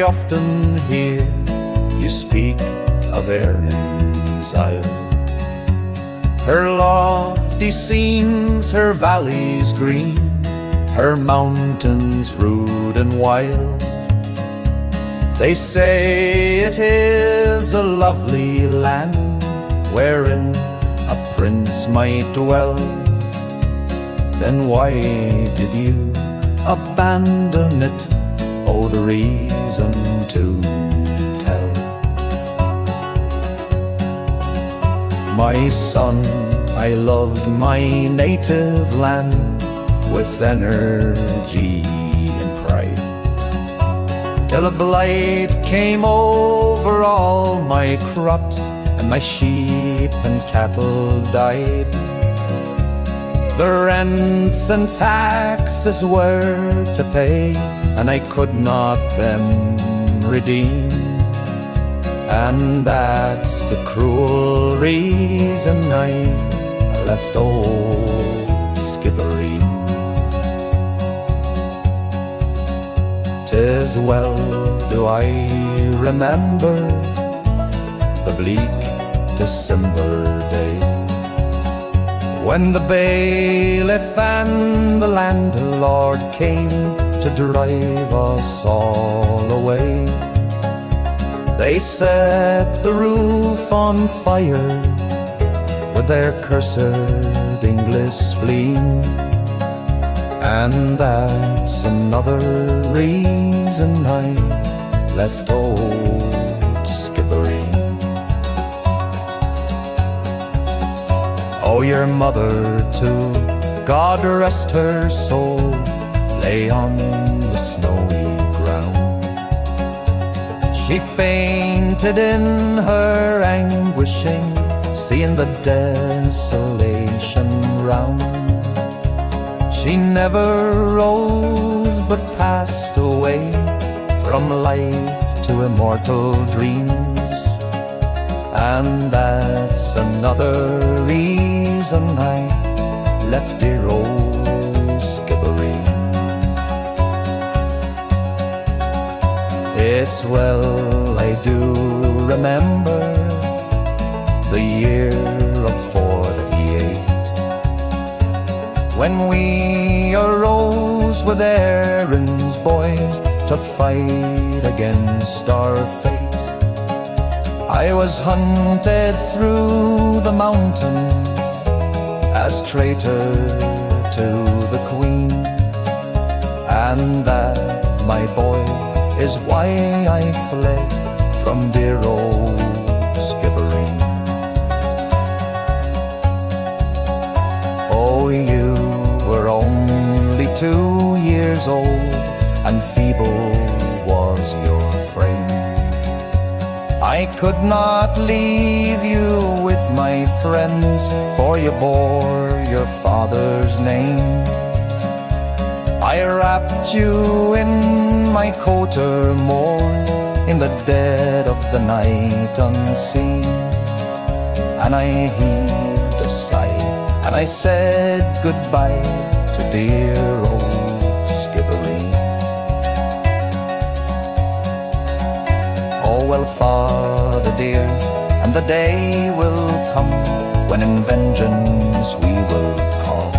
I often hear you speak of Erin's Isle, her lofty scenes, her valleys green, her mountains rude and wild. They say it is a lovely land wherein a prince might dwell. Then why did you abandon it? Oh, the reason to tell. My son, I loved my native land with energy and pride, till a blight came over all my crops, and my sheep and cattle died. The rents and taxes were to pay, and I could not them redeem. And that's the cruel reason I left old Skibbereen. 'Tis well do I remember the bleak December day, when the bailiff and the landlord came to drive us all away. They set the roof on fire with their cursed English spleen, and that's another reason I left old Skibbereen. Oh, your mother too, God rest her soul, lay on the snowy ground. She fainted in her anguishing, seeing the desolation round. She never rose but passed away from life to immortal dreams, and that's another reason I left dear old Skibbereen. It's well I do remember the year of '48, when we arose with Erin's boys to fight against our fate. I was hunted through the mountains as traitor to the Queen, and that, my boy, is why I fled from dear old Skibbereen. Oh, you were only 2 years old, and feeble was your frame. I could not leave you with my friends, for you bore your father's name. I wrapped you in my coat more in the dead of the night unseen, and I heaved a sigh, and I said goodbye to dear old Skibbereen. Oh, well, Father dear, and the day will come when in vengeance we will call,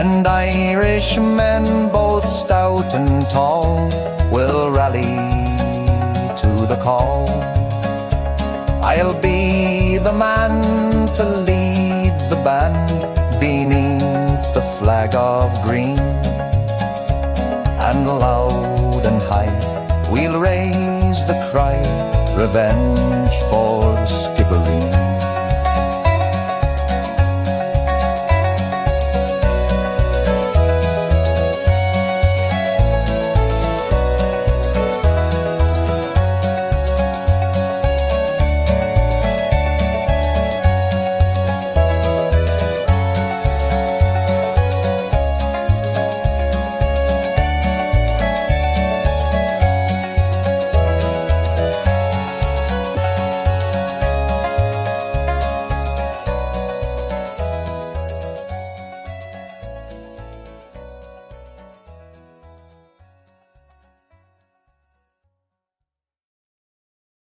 and Irishmen both stout and tall will rally to the call. I'll be the man to lead the band beneath the flag of green, and loud and high we'll raise the cry, revenge for